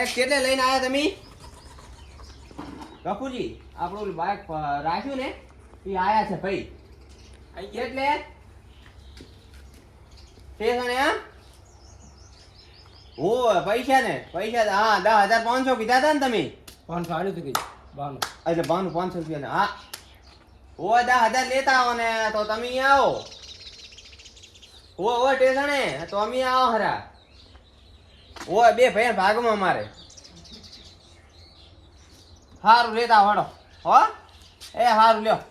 Bike કેટલે લઈને આયા તમે? ગફુજી આપણું બાઇક રાખ્યું ને એ આયા છે ભાઈ. એટલે સ્ટેશને હા ઓ પૈસા ને પૈસા હા 10,500 કીધા હતા ને તમે? 500 આલ્યું હતું કે 92 એટલે 500 રૂપિયા હા ઓ 10,000 લેતા આવો ને તો તમે આવો ઓ સ્ટેશને તો અમે આવો હરા ઓ બે ભાઈ ભાગમાં મારે સારું લેતા વાળો હો એ સારું લ્યો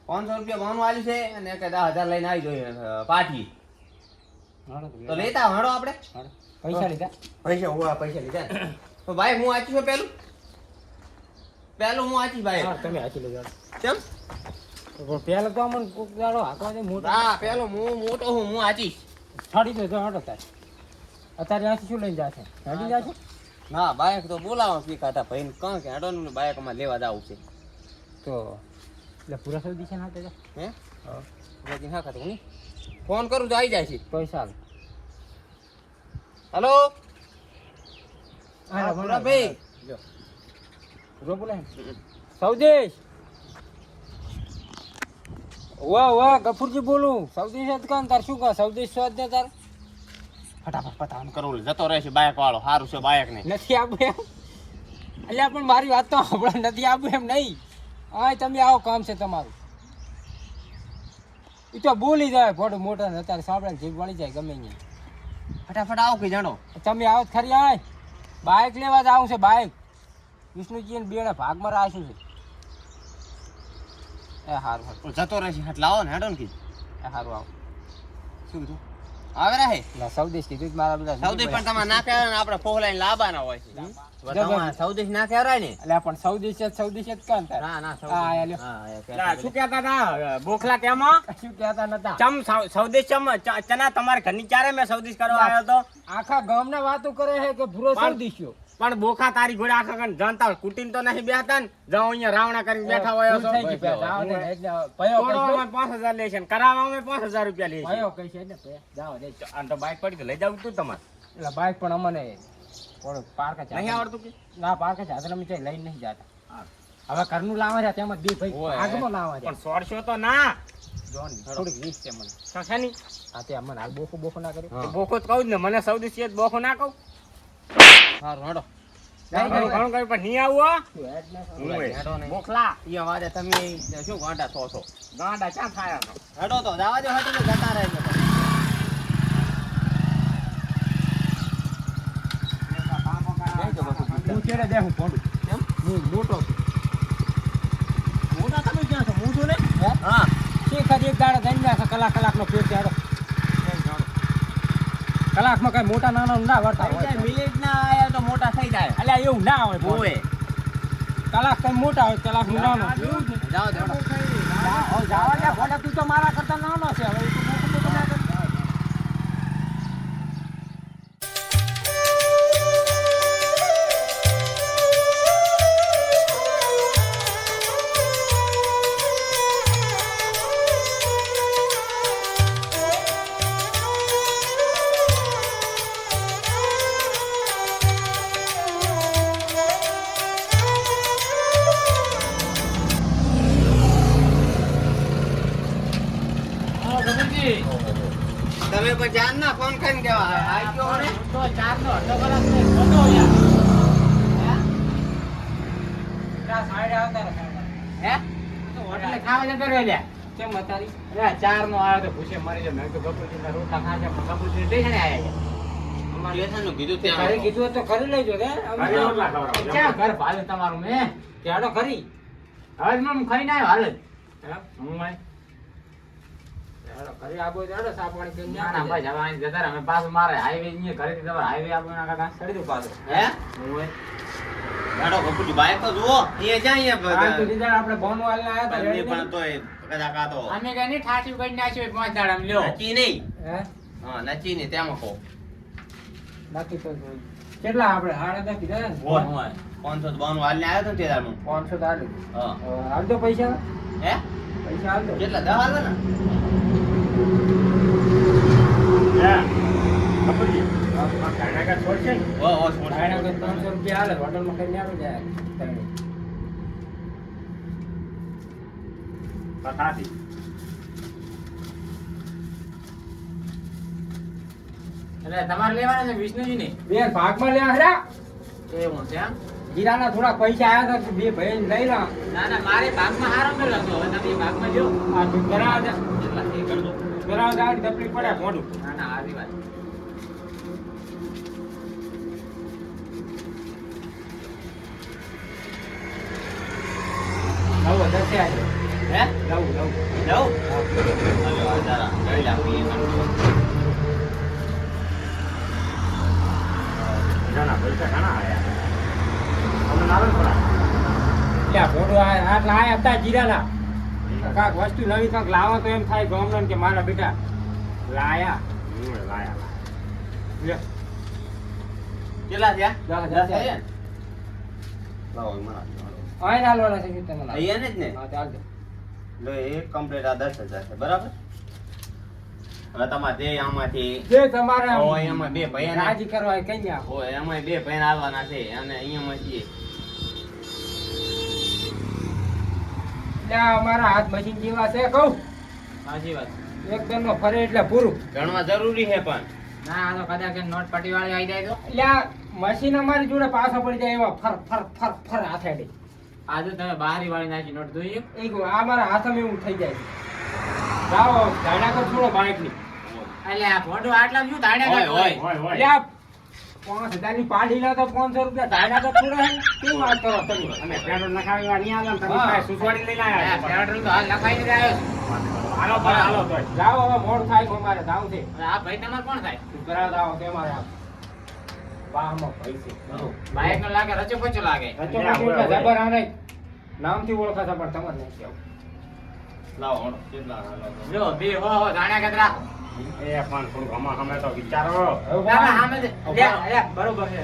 500 રૂપિયા ભાવનું આલ્યું છે અને કે 10,000 લઈને આવી જોઈએ પાઠી તો લેતા વાળો આપણે પૈસા લીધા પૈસા લીધા તો ભાઈ હું વાંચી છું પેલું હું વાંચી ભાઈ તમે હાચી લેજો કેમ પેલો તો અમને કોક દાડો હાકવા દે મોટો હા પેલો હું મોટો હું વાંચીશ છાડી દો તો હટો થાય અત્યારે અહીંથી શું લઈને જાશે ગાડી જાશે ના બાઈક તો બોલાવો કે કાતા ભાઈ કાં કે હેડો ને બાઈક માં લેવા જાવું છે તો એટલે પૂરા સૌ દિશા ના હતા હે લેકિન હા કાતો ની ફોન કરું તો આવી જાય છે પૈસા હેલો હા પૂરા ભાઈ જો રો બોલે સૌદેશ વાહ ગફુરજી બોલું સૌદેશ દુકાન તાર શું કહે સૌદેશ સ્વાદ દે તાર ફટાફટ પતાન કરું જતો રહેશે બાઈક વાળો સારું છે બાઈક ને નથી આવું એમ અલ્યા પણ મારી વાત તો આપણે નથી આવું એમ નહીં હા તમે આવો કામ છે તમારું એ તો બોલી જાય ફોટો મોટા ને અત્યારે સાંભળે જીભ વળી જાય ગમે નહીં ફટાફટ આવો કે જાણો તમે આવો જ ખરી આય બાઇક લેવા જ આવું છે બાઇક વિષ્ણુજી ને બેને ભાગમાં રાખ્યું છે એ સારું જતો રહેશે હટ લાવો ને હેડો ને કીધું એ સારું આવો શું કીધું આવે રહે સૌદેશ કીધું મારા બધા સૌદેશ પણ તમારે ના કહેવાય ને આપણે ફોહલાઈને લાવવાના હોય છે સૌદેશ ના કહેવાય ને એટલે પણ સૌદેશ જ કાન તાર ના ના શું કહેતા હતા બોખલા કેમાં શું કહેતા નતા ચમ સૌદેશ ચના તમારા ઘરની ચારે મેં સૌદેશ કરવા આવ્યો તો આખા ગામના વાતો કરે છે કે ભૂરો સૌદેશ્યો પણ બોખા તારી ઘોડે આખા કણ જાણતા કુટીન તો નહીં બેહતા ને જાઓ અહીંયા રાવણા કરીને બેઠા હોય છો 5,000 લે છે કરાવવામાં 5,000 રૂપિયા લે છે ભયો કઈ છે ને જાવ દે અને તો બાઇક પડી તો લઈ જાવ તું તમારે એટલે બાઈક પણ અમને પાર્ક નહીં આવડતું કે ના પાર્ક ચાદર અમે લઈને નહીં જતા હવે ઘરનું લાવવા છે તેમાં બે ભાઈ આગમાં લાવવા છે પણ સોડશો તો ના જોન થોડીક રીત છે મને કશાની હા તે અમને હાલ બોખો ના કર્યું બોખો જ કહું જ ને મને સૌદેશ જ બોખો ના કહું સારું હેડો ઘણું કર્યું પણ નહીં આવું હેડો નહીં બોખલા ઈ વાદે તમે શું ગાંડા છો ગાંડા ક્યાં થાય હેડો તો જવા દો હટી જતા રહે હું ચેડે દે હું પોડું કેમ હું મોટો મોટા તમે ક્યાં છો હું છું ને હા કે ખાલી એક દાડો દઈ નાખે કલાકનો પેટ ચાડો કલાકમાં કઈ મોટા નાના ના વર્તા હોય મિનિટ ના આયા તો મોટા થઈ જાય અલ્યા એવું ના હોય ઓએ કલાક કઈ મોટા હોય કલાક નું નાનો જાઓ દે જાવા દે ભલે તું તો મારા કરતા નાનો છે હવે તું મોટું મોટું ના કર તમે પણ જાન ના ફોન કરીને કેવા આઈ ગયો ને તો 4 નો અડધો કલાક ને ફોટો યાર હે સાઈડ આવતા હે તો હોટલે ખાવા જતો રહ્યો લ્યા કેમ મતારી અરે 4 નો આવ્યો તો ભૂસે મરી જાય મેં તો ગપુજી ના રોટલા ખાજે પણ ગપુજી સ્ટેશને આયા અમારે લેસન નું કીધું ઘરે ત્યાં કીધું તો કરી લેજો રે ક્યાં ઘર ભાલે તમારું મેં ત્યાડો કરી હવે હું ખાઈને આવ્યો હાલ હું ઘરે આબો જાડો સાપવાણી કે ના ના ભાઈ જવાની જતા રહે. અમે પાછું મારે હાઈવે અહીંયા ઘરેથી તમારે હાઈવે આપવાના કાકા ચડી દઉં પાછું હે ઓય હેડો ગપુજી બાઈક તો જુઓ એ જાય આ તો અહીંયા દીદાર આપણે બોન વાળને આયા તા રેડી પણ તોય કદાચ આ તો અમે કઈ નહીં ઠાઠી કરી નાખ્યો 5 દાડા લ્યો નચી નહીં હે હા નચી નહીં તેમાં કહો બાકી તો કેટલા આપણે 8,000 કીધા ને હોય 592 હાલ ને આવ્યો તો તે દાડમાં 500 તાલી હા હાલ દો પૈસા હે હાલ દો કેટલા 10 હાલ ને હે બાપુજી, આ ગાયના છોડશે ને? ઓ છોડ. ભાડા તો 300 રૂપિયા હાલે હોટલમાં ખાઈને આવી જાય તમે. કથાથી. એટલે તમારે લેવાના છે વિષ્ણુજી ને બે ભાગમાં લે હરા એવું છે એમ? હીરાના થોડા પૈસા આવ્યા હતા બે ભાઈ લઈ લો ના ના મારે ભાગમાં હારો ન લાગતો હવે તમે ભાગમાં જો આ કરાવ દે કેટલા એ કરી દો કરાવ દે આ તકલીફ પડે મોઢું ના ના આવી વાત નવ દસે આજે હે નવ નવ લઉં હાલો જરા લઈ લે આપીએ બીજાના પૈસા ઘણા આયા. અમને નાનો જ પડા. એટલે મોઢું આટલા આયા હતા જીરાના કાંક વસ્તુ નવી કાંક લાવો તો એમ થાય ગામડાને કે મારા બેટા લાયા લાયા. લે કેટલા થયા 10,000 થયા ને? લાવો મને આય ના લોના છે તમે લાવો. અહીંયા ને જ ને હા ચાલજો લો એ કમ્પ્લીટ આ 10,000 છે બરાબર હવે તમારે જે આમાંથી જે તમારે આમ હોય એમાં બે ભાઈ રાજી કરવા કઈ ગયા હોય એમાં બે ભાઈ આવવાના છે અને અહીંયામાં છીએ એટલે આ અમારા હાથ મશીન જેવા છે કહું સાચી વાત એકદમ નો ફરે એટલે પૂરું ગણવા જરૂરી છે પણ ના આ તો કદાચ નોટ પટ્ટી વાળી આવી જાય તો એટલે આ મશીન અમારી જોડે પાછો પડી જાય એવા ફર ફર ફર ફર હાથે અડી. આજે તમે બારી વાળી નાખી નોટ જોઈએ એક આ મારા હાથમાં એવું થઈ જાય જાઓ ધાડા કર છોડો બાઈક ની એટલે આ ફોટો આટલા શું તાડ્યા હોય, કરતો હોય. હોય એટલે આ 5,000 ની પાડી લો તો 500 રૂપિયા ધાડા કર છોડો હે કેવી વાત કરો તમે અને પેટ્રોલ નખાવીને નહીં આવ્યા ને તમે હા. કાંઈ સુસવાડી લઈને આવ્યા છો. પેટ્રોલ તો હાલ લખાઈને જ આવ્યો છું. હાલો પણ હાલો તોય. જાઓ હવે મોડ થાય છે અમારે જાવું છે અને આ ભાઈ તમારે કોણ થાય કરાવ દાવો છે અમારે આ વાહમાં ભાઈ છે બાઈક નો લાગે રચો પચો લાગે રચો પછી એટલે જબર આ નહીં નામથી ઓળખાતા પણ તમારે નહીં કહેવું. લાવો હણો. કેટલા હાલો તો. જો બે હો ધાણ્યા કતરા એ પણ થોડુંક હમણાં હમે તો વિચારો. હવે ના ના વાહ. આમે જ લે બરોબર છે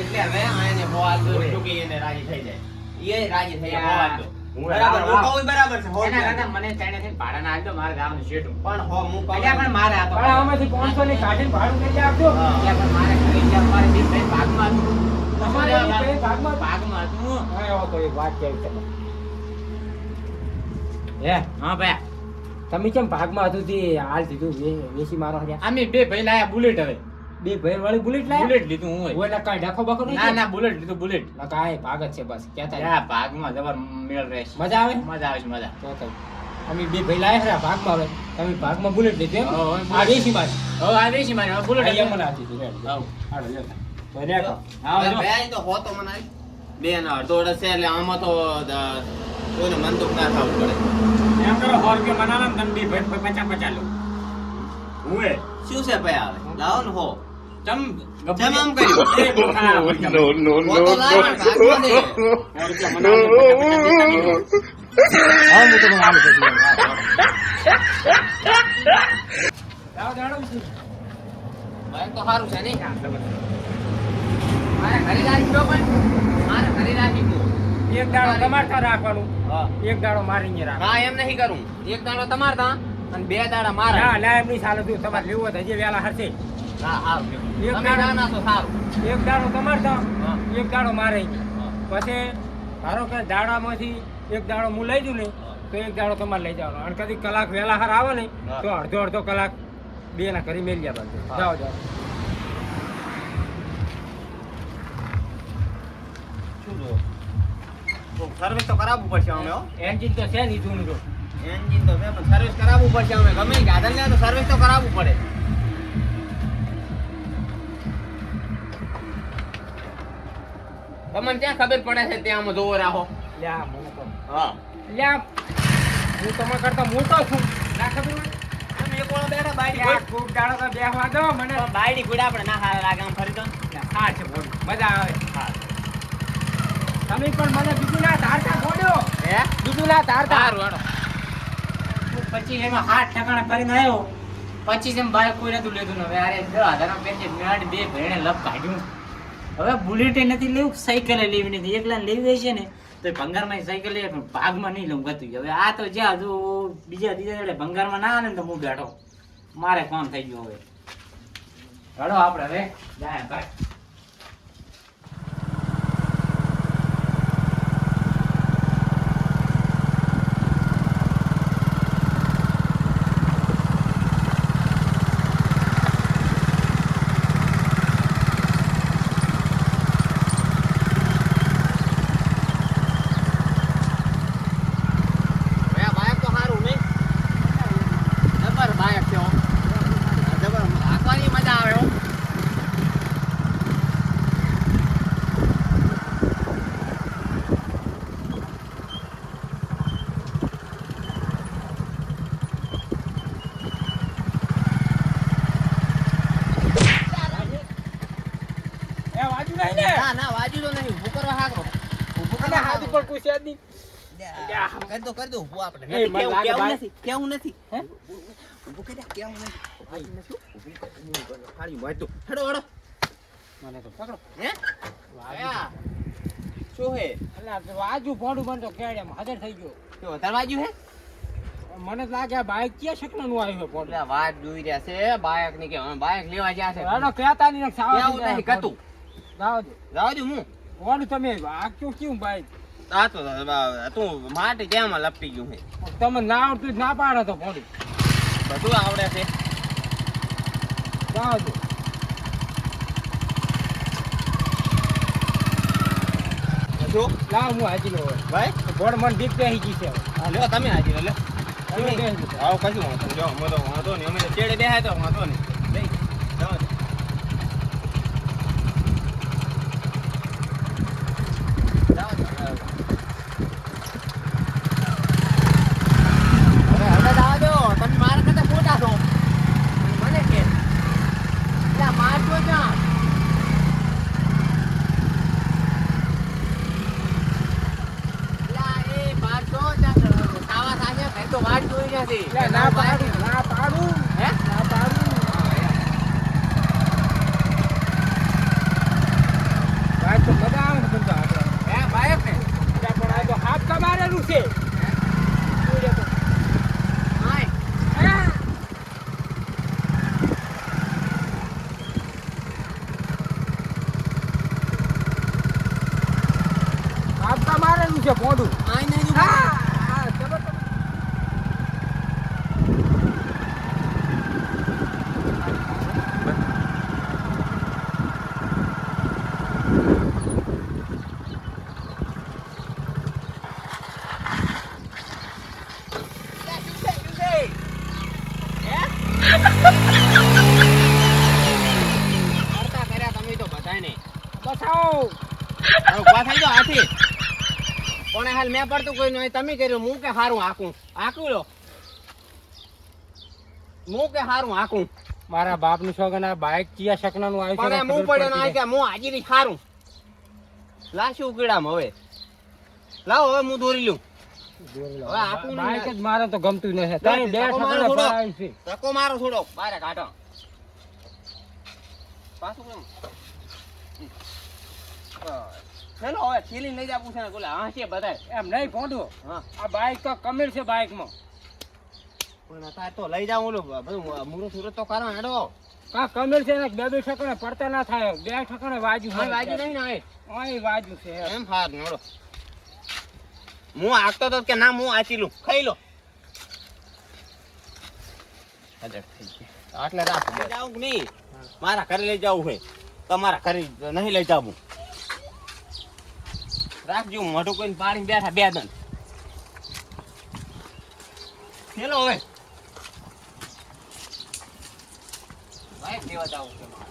એટલે હવે આને બોલ દો ટૂંકી એને રાજી થઈ જાય એ રાજી થઈ જાય બોલ દો હું બરાબર હાલો, હું કહું ઈ બરાબર છે હો એના કરતા મને ચાઈને થઈને ભાડાના આલજો મારે જવાનું શેઠું પણ હો હું કહું અલ્યા પણ મારે આ તો પણ આમાંથી 500 ની કાઢીને ભાડું લઈ આપજો હા. અલ્યા પણ મારે ઘરે જ્યાં મારે બે ભાઈ ભાગમાં હતું તમારે તમારે બે ભાગમાં? ભાગમાં હતું હા એવો તો એક વાત કેવી તમે હે હા ભાઈ તમે કેમ ભાગમાં હતું તે હાલ દીધું વેસી મારો હર્યા અમે બે ભાઈ લાયા બુલેટ હવે બે ભાઈ વાળી બુલેટ લાયા બુલેટ લીધું હું ઓય ના કાંઈ ડખો બખો નહીં ના ના બુલેટ લીધું બુલેટ ના કાંઈ ભાગ જ છે બસ ક્યાં થાય આ ભાગમાં જબર મેળ રહેશે મજા આવે મજા આવે છે મજા તો અમે બે ભાઈ લાયા ખરા ભાગમાં આવે તમે ભાગમાં બુલેટ લીધી એમ? હા, હવે આ વેસી મારી હવે આ વેચી મારી હવે બુલેટ અહીંયા મને આપી દીધી રેડી. હાવ. હાલો, લ્યો. તો રેખો. હાવ, જો. બે તો હો તો મને આવી. બે ના અડધો અડધ છે એટલે આમાં તો કોઈને મનદુખ ના થવું પડે એમ કરો 100 રૂપિયા બનાવો ને તમે બે ભાઈ 50 લો. હું એ. શું છે ભાઈ આવે લાવો ને હો ચમ જેમ આમ કર્યું એ બોખાણા પૈસા. હો તો લાવ પણ ભાગમાં દે 100 રૂપિયા બનાવો ને 50 લો. હા, હું તમને આલું પછી. લાવો, જાણો છું. ભાઈ તો સારું છે નહીં મારે ઘરે રાખી દો પણ મારે ઘરે રાખી દો એક દાડો તમારે ત્યાં રાખવાનું હા એક દાડો મારી અહીંયા રાખવાનું. ના એમ નહીં કરું એક દાડો તમાર તા અને બે દાડા મારા ના ના એમ નહીં ચાલે તું તમારે લેવું હોય તો હજી વહેલા હરશે હા હારું એક તમે દાડો- ના ના તો સારું એક દાડો તમારે ત્યાં હા. એક દાડો મારે અહીંયા. પછી ધારો કે દાડામાંથી એક દાડો હું લઈ જઉં ને તો એક દાડો તમારે લઈ જવાનો અને કદી કલાક વહેલા હાર આવે ને હા. તો અડધો અડધો કલાક બે ના કરી મેળ જવાનું હા. જાઓ જાઓ સર્વિસ તો કરાવવું પડશે અમે હો એન્જિન તો છે નહીં જૂનું જો એન્જિન તો છે પણ સર્વિસ કરાવવું પડશે અમે ગમે ઈ ગાધન લે તો સર્વિસ તો કરાવવું પડે તમને ક્યાં ખબર પડે છે ત્યાં આમાં જોવો રાખો લ્યા મને તો હા લ્યા હું તમારા કરતા મોટો છું ના ખબર હોય તમે એક વાળા બેઠા બાયડી લ્યા, ખૂબ દાડો તો બેસવા દો મને બાયડી ગુડા આપણે ના હારા લાગે આમ ફરી તો હા છે બોલ મજા આવે હા તમે પણ મને બીજું ના ધારતા છોડ્યો હે બીજું ના ધારતા સારું હેડો પછી એમાં 8 ઠકાણા કરીને આવ્યો પછી એમ બાઈક કોઈ નતું લેતું ને હવે અરે 10,000 પેન્જે મેડ બે ભેણે લપ કાઢ્યું હવે બુલેટે નથી લેવું સાયકલે લેવી નથી એકલા લેવી છે ને તો ભંગારમાં સાયકલ લે પણ ભાગમાં નહીં લઉં ગતું હવે આ તો જ્યાં જો બીજા દીધા એટલે ભંગારમાં ના આવે ને તો હું બેઠો મારે કામ થઈ ગયું હવે હેડો આપણે હવે જાય ભાઈ. ભયા બાઈક તો સારું નહીં જબર બાઈક છે હો. જબર હાંકવાની મજા આવે હો. એ વાજુ નહીં ને ના ના વાજુ તો નહીં ઊભું કરવા હાકરો ઊભું અને કરવા હાથ ઉપર કોઈ છે જ નહીં. કરી દો ઊભું આપણે એ, મને લાગે કેવું ભાઈ. નથી કેવું નથી હે? ઊભું કરી દે કેવું નથી ઊભું કરી ખાલી વાંચતું હેડો હેડો મને તો પકડો. હે ભયા શું હે અલા, વાજુ ભોંડું બનતો કેડિયામાં હાજર થઈ ગયો. શું વધારે વાજુ હે મને તો લાગે આ બાઈક ક્યાં શકનાનું આવ્યું છે ભોંડું. એટલે વાત જોઈ રહ્યા છે બાઈક ની કે બાઈક લેવા ગયા છે હેડો કહેતા નહીં ને સાવા કેવું થઈ નહીં જાય. કતું જાઓ દે. જવા દઉં હું ભોંડું તમે આ કેવું બાઈક આ તો તું માટી જેમાં લપટી ગયું છે તમે ના આવડતું જ ના પાડો તો ભોંડું. બધું આવડે છે જાઓ દે. શું લાવ હું હાજી લો હવે. ભાઈ ભોંડ મને બીક બેસી ગઈ છે હવે. હા લ્યો તમે હાજી લો લે તમે બેસી જાઓ. આવો કશું વાંધો નહીં. જો અમે તો વાંધો નહીં અમે તો ચેડે બેહાય તો વાંધો નહીં લઈ જવા દે. જવા દે, જવા દે. હવે જવા દો તમે મારા કરતા ખોટા છો મને કે એટલે મારજો ક્યાં એટલે એ મારજો ત્યાં ખાવા થાશે ઘર તો વાટ જોઈ નથી એટલે ના પાડું ના પાડું હે ના પાડું. બાઈક તો મજા આવે ને તમને આપણે. હે બાઈક ને એટલે પણ આ તો હાથ કમારેલું છે. જોઈ લે તો. હાય હા. હાથ કમારેલું છે ભોંડું. આઈ નહીં હા હા, જબરદસ્ત. કરતા કર્યા તમે તો બધાયને બસાવો. હવે ઉભા થઈ જાઓ હાથી કોણે હાલ મેં પડતું કોઈ નહીં તમે કર્યું હું કે હારું હાકું લો હું કે હારું હાકું મારા બાપનું શોગન આ બાઈક ચિયા શકનાનું આવ્યું છે પણ હું પડ્યો ના કે હું હાજી હારું લાશું ઉકેડામ હવે લાવો હવે હું દોરી લઉં હવે હાકું નહીં. બાઈક જ મારે તો ગમતું નથી. તારી બે ધક્કો મારો ઠકડા થોડો. પડાવી છે. ધક્કો મારો થોડો બારે કાઢો પાછું કેમ ચલો હવે થેલી લઈ જાવું છે ને બોલે હા છે બધાય એમ નહીં ભોંડું. હા આ બાઈક તો કમેર છે બાઈકમાં. પણ અત્યારે તો લઈ જાવ ઓલું બધું મુરત સુરત તો કરો હેડો કા કમેર છે ને બે બે ઠકડા પડતા ના થાય. બે ઠકડા વાજુ હા વાજી નહીં ને હવે અહીં વાજુ છે. એમ હાર હેડો હું આગતો તો કે ના હું આચી લઉં ખાઈ લો આટલે રાખો લઈ જાઉં કે નહીં મારા ઘરે લઈ જવું છે તમારા ઘરે નહીં લઈ જવું રાખજો મોઢું કોઈને પાડીને બેઠા બે દન ચલો હવે બાઈક લેવા જાવું છે મારે.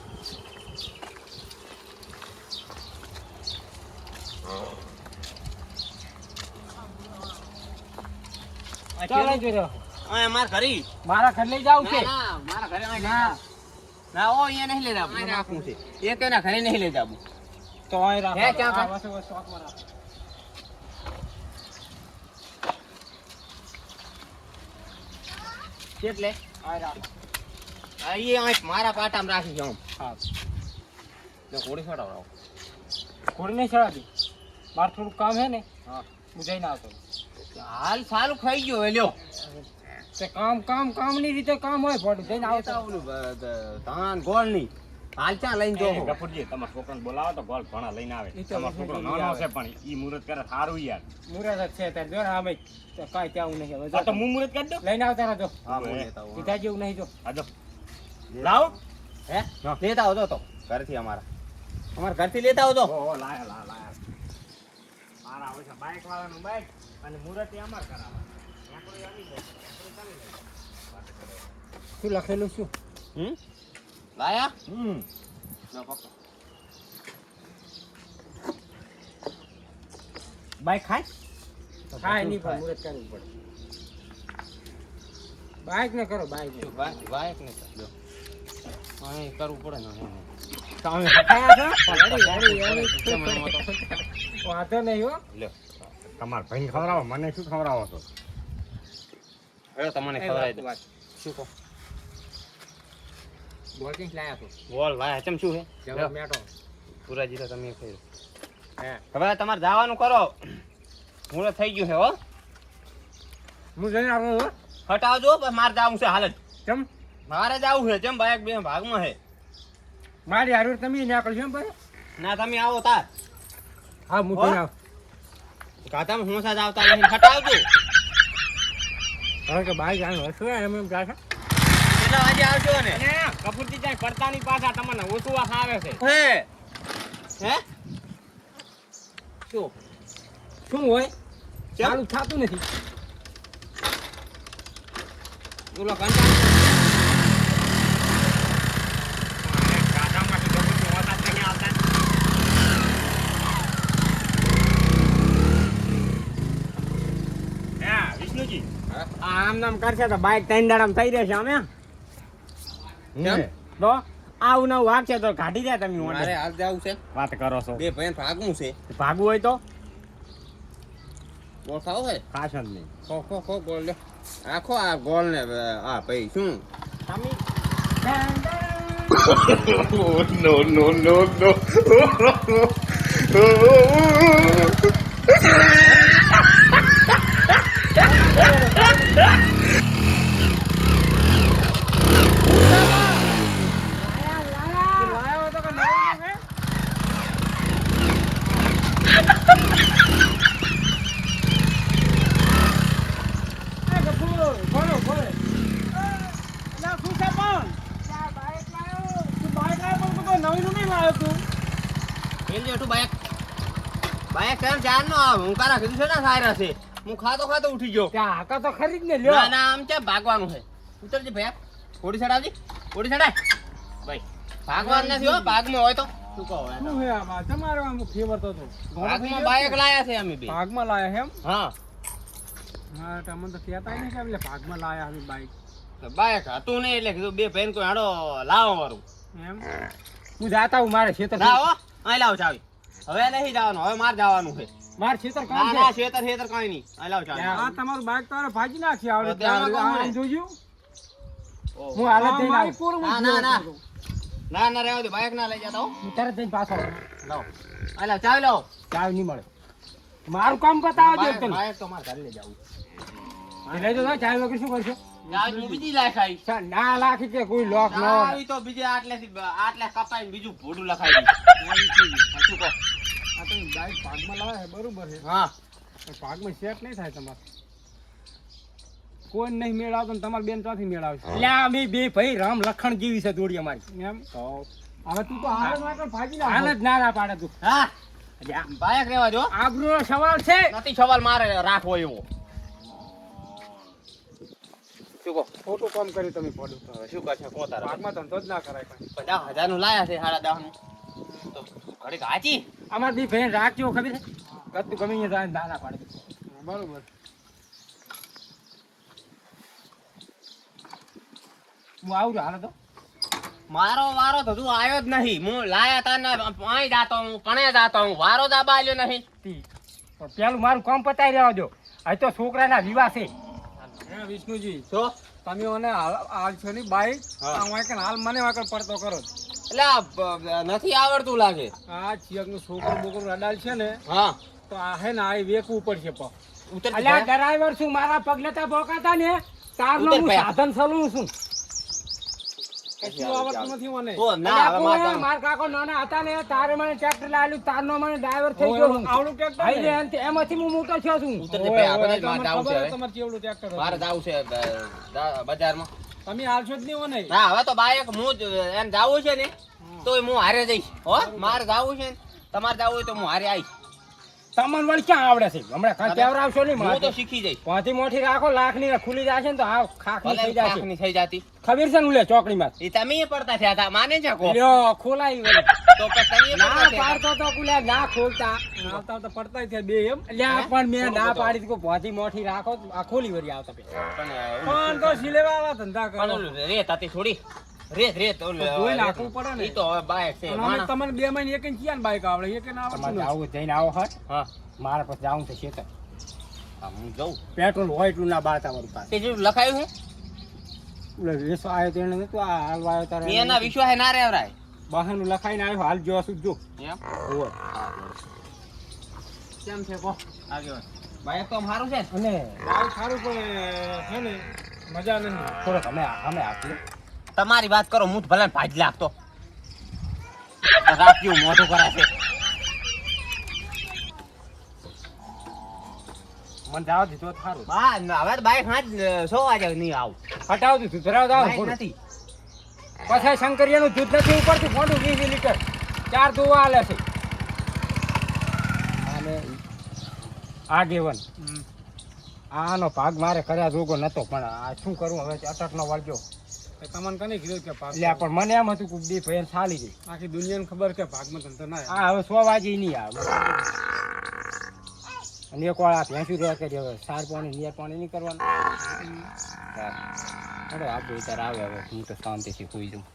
ચાલ અહીં જોઈ રહ્યો. આ મારા ઘરે મારા ઘર લઈ જાવ છે. ના, ના, મારા ઘરે અહીં ના ના ઓ અહીંયા નહીં લઈ જાવું અહીં રાખવું છે એક એના ઘરે નહીં લઈ જાવું તો અહીં રાખો. હે, ક્યાં આ કર? વસ્તુ સ્ટોકમાં રાખો. એટલે અહીં રાખો. અહીં અહીં મારા પાટામાં રાખી છે હું હા. તો ઘોડી છોડાવડાવો ઘોડી નહીં ચડાવતી. મારે થોડું કામ છે ને. હા હું જઈને આવતો. હાલ સારું ખાઈ ગયો હવે લ્યો તે કામની રીતે કામ હોય ભોંડું. જઈને આવતો. ઓલું ધાન ગોળ ની હાલ ક્યાં લઈને જો ગફુરજી તમારા છોકરાને બોલાવો તો ગોળ ભણા લઈને આવે ઈ તો તમારો છોકરો નાનો છે પણ ઈ મુહૂર્ત કરે સારું યાર મુરત જ છે તાર જો ને આમે તો કાંઈ કેવું નહીં હવે આ તો હું મુહૂર્ત કરી દઉં લઈને આવતા રહેજો હા હું લેતા આવું સીધા જેવું નહીં જો હા જો લાવ હે લેતા આવજો તો ઘરથી અમારા ઘરથી લેતા આવજો ઓ લાયા મારા આવે છે બાઈક વાળાનું બાઈક અને મુહૂર્ત એ અમાર કરાવવા ત્યાં કોઈ આવી જાય ત્યાં કોઈ ચાલી જાય શું લખેલું શું લાયા હમ લો પકડો. બાઈક ખાય હા એની પર મુરત કરવું પડે બાઈક ને કરો બાઈક ને વાયક ને જો અહીં કરવું પડે ને અહીં. તમે ખાયા છો વાંધો નહીં હો લ્યો તમારા ભાઈને ખવડાવો મને શું ખવડાવો છો હવે તમને ખવડાવી દઉં. શું કહો બોલ કઈ લાયા છો બોલ ભાઈ ચમ શું છે જવાબ મેટો પુરાજી તો તમે ખાઈ હે હવે તમારે જવાનું કરો હું થઈ ગયું છે હો હું જઈને આવું હો હટાવજો બસ મારે જવું છે હાલ જ કેમ મારે જવું છે જેમ બાઈક બે ભાગમાં છે મારી હારું તમે નીકળશો એમ પર ના તમે આવો તાર હા હું હો? જઈને આવું ગાતામાં હોંસા જ આવતા નહીં હટાવજો હવે કે બાઈક આનું હશું એમ એમ જાશે કેટલા વાગે આવશો ને કપૂરજી જાય પડતાની પાછા તમને ઓછું વાસ આવે છે હે હે શું શું હોય કેમ? ચાલુ થતું નથી ઓલો કંટાળો ગાધામાંથી કપૂરજી હોતા જ નહીં આવતા હા વિષ્ણુજી આમ નામ કરશે તો બાઈક ત્રણ દાડામાં થઈ રહેશે અમે કેમ? તો આવું નવું વાગશે તો કાઢી દે તમે મારે ઓંડે. હાલ જવું છે વાત કરો છો બે ભાઈ ભાગવું છે ભાગવું હોય તો ગોળ ખાવો છે ખાશ જ નહીં ખો ગોળ લ્યો આખો આ ગોળ ને આ ભાઈ શું તમે લાયો તો કે નવું હે એ ગફુર બોલો બોલે ના પૂછા પણ આ બાઈક લાયો તું બાઈક લાયો પણ કોઈ નવી નહીં લાયો તું એલ જો તું બાઈક કેમ ચાર નો આવે હું કારા કીધું છે ને સાયરા છે હું ખાતો ઉઠી ગયો ત્યાં હાકા તો ખરી જ ને લ્યો ના ના આમ છે ભાગવાનું છે ઉતરજી ભૈયા કોડી ચડાવજી કોડી ચડાય ભાઈ ભાગવાનું નથી હો ભાગમાં હોય તો શું કહો હવે? શું હે આમાં તમારો આમ ફેવર તો હતો ભાગમાં બાઈક લાયા છે અમે બે ભાગમાં લાયા એમ હા હા તમને તો કહેતા નહીં કે એટલે ભાગમાં લાયા અમે બાઈક તો બાઈક હતું નહીં એટલે કીધું બે ભાઈ કોઈ હાડો લાવો વાળું એમ હું જાતા હું મારે ખેતર ના હો અહીં લાવ ચાવી હવે નહીં જવાનું હવે મારે જવાનું છે મારે ખેતર ના કામ ના છે ખેતર કઈ નહીં અહીં લાવ ચાવી આ તમારું બાઈક તો હવે ભાજી નાખી આવડે તો તેમાં કોણ આમ હોય? જોજો ઓહો. હું હાલત જઈને આવું. ના ના ના ના ના રહેવા દે બાઈક ના લઈ જતા હો હું તરત જઈને પાછો આવું. લાવો અહીં લાવ ચાવી લાવો ચાવી નહીં મળે મારું કામ બતાવો જો તમે બાઈક તો મારે ઘરે લઈ જવું લઈ જો ચાવી વગર શું કરશો ચાવી તો બીજી લખાઈ ના લાખી કે કોઈ લોક ન હોય. ચાવી તો બીજે આટલે કપાઈને બીજું ભોડું લખાઈ દીધું શું કહો આ તો બાઈક ભાગમાં લાવે છે બરોબર છે હા પણ ભાગમાં સેટ નહીં થાય તમારે કોઈ નહીં મેળ આવતો ને તમારે બેન ત્યાંથી મેળ આવશે એટલે અમે બે ભાઈ રામ લખણ જેવી છે દોડી અમારી એમ હવે તું તો હાલ જ ના પાડે તું હા બાઈક રહેવા જો આબરૂનો સવાલ છે નથી સવાલ મારે રાખવો એવો શું કહો ખોટું કામ કર્યું તમે પડ્યું તો. હવે શું કરશે કો તારા ભાગમાં ધંધો જ ના કરાય કાંઈ. 50,000 નું લાયા છે 10.5 નું તો ઘડીક હાચી અમાર બી ભાઈ રાખજો ખબર છે કતું ગમે અહીંયા જાય દાના પાડે બરોબર હું આવું છું હાલો તો મારો વારો તો તું આવ્યો જ નહીં હું લાયા તા ને અહીં જાતો હું કણે જાતો હું વારો જ આબા આલ્યો નહીં તી. તો પેલું મારું કામ પતાવી રહેવા દો અહીં તો છોકરાના વિવાહ છે હે વિષ્ણુજી તો તમે મને હાલ છો ની બાઈક હા. હાલ મને વાકડ પડતો કરો એટલે નથી આવડતું લાગે આ ચિયક નું છોકરું બોકરું રડાલ છે ને હા તો આ હે ને આ વેકવું પડશે પણ ઉતર અલ્યા ડરાઈવર છું મારા પગલેતા બોકાતા ને તારનો ઉતર હું ભયા. સાધન સલું છું કશું આવડતું નથી મને. ઓ ના હવે માર અલ્યા, કામ. માર કાકો નાના હતા ને તારે મને ટ્રેક્ટર લાવ્યું, તારનો મને ડ્રાઈવર થઈ ગયો હું. આવડું tractor ભાઈ ને? ને એમાંથી હું મોટો થયો છું. ઉતરજે ભાઈ, આપણે જ માર તમને જાવું છે ખબર હવે. છે તમારે કેવડું tractor હતું. મારે જાવું છે બજારમાં. તમે હાલશો જ નહીં હો નહીં. ના હવે તો બાઈક હું જ એમ જાવું છે ને તોય હું હારે જઈશ હો. મારે જાવું છે ને તમારે જાવું હોય તો હું હારે આવીશ. તમને વળી ક્યાં આવડે છે હમણાં કાંઈ કેવડાવશો નહીં હું તો મારે. શીખી જઈશ. પોથી મોટી રાખો, લાખની ને ખુલી જશે ને તો આ ખાખની ભલે થઈ જશે. ખાખની થઈ જાતી. ખબર છે ને ઉલે ચોકડીમાં એ તમે પડતા થયા હતા માને છે કો લ્યો ખોલાઈ વળી. તો પછી તમે ના પડતા થયા પાડતો તો કુલ્યા ના ખોલતા. આવતા આવતા પડતા ય થયા બે એમ. અલ્યા પણ મેં ના પાડી તો પોથી મોટી રાખો આ ખોલી વળી આવતા પેલા. હતા. પણ તો સિલેવા આવા ધંધા કરો. પણ ઓલું રેત હતી થોડી રેત ઓલું ધોઈ નાખવું પડે ને. ઈ તો હવે બાઈક છે પણ અમે માણસ. તમને 2 મહિને એક ઇંચ ક્યાં બાઈક આવડે એક ના આવડતું તમારે નથી. આવું જઈને આવો હટ. હા મારે પછી જવું છે ખેતર. હા, હું જઉં પેટ્રોલ હોય એટલું ના બાળતા મારું પાસે. તે જેવું લખાયું છે ઓલે વેસો આવ્યો તેને નતું આ હાલવા આવ્યો તારે. એના વિશ્વાસે ના રહેવરાય બહાનું લખાઈને આવ્યો હાલ જો શું જો. એમ હોવે. કેમ છે કો આગેવાન બાઈક તો મારું છે ને? અને બાઈક સારું પણ છે ને મજા નથી. થોડોક અમે આપીએ. તમારી વાત કરો હું તો ભલે ભાજ લાગતો રાત જેવું મોઢું કરાશે. મને જવા દીધો તો સારું. હા હવે તો બાઈક હાથ 100 વાગે નહીં આવું હટાવ દીધું ધરાવ દાવ બાઈક નથી પછી શંકરિયાનું દૂધ નથી ઉપડતું મોટું 20 લીટર 4 દોવા આલે છે. અને આગેવન આનો ભાગ મારે કર્યા જોગો નતો પણ આ શું કરું હવે અટકનો વળગ્યો. તમને કને કીધું કે ભાગ એટલે પણ મને એમ હતું કે બે ભાઈ ચાલી ગઈ. આખી દુનિયાને ખબર કે ભાગમાં ધંધો ના આવે. આ હવે 100 વાગે નહીં આવે. અને એક વાર આ ભેંસું રહ્યા કરી હવે સાર પાણી નિયર પાણી નહીં કરવાનું. અરે આપણે વિચાર આવે હવે હું તો શાંતિથી સુઈ જાઉં.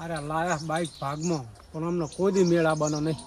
અરે લાયા બાઈક ભાગમાં પણ અમને કોઈ દી મેળ આવવાનો નહીં.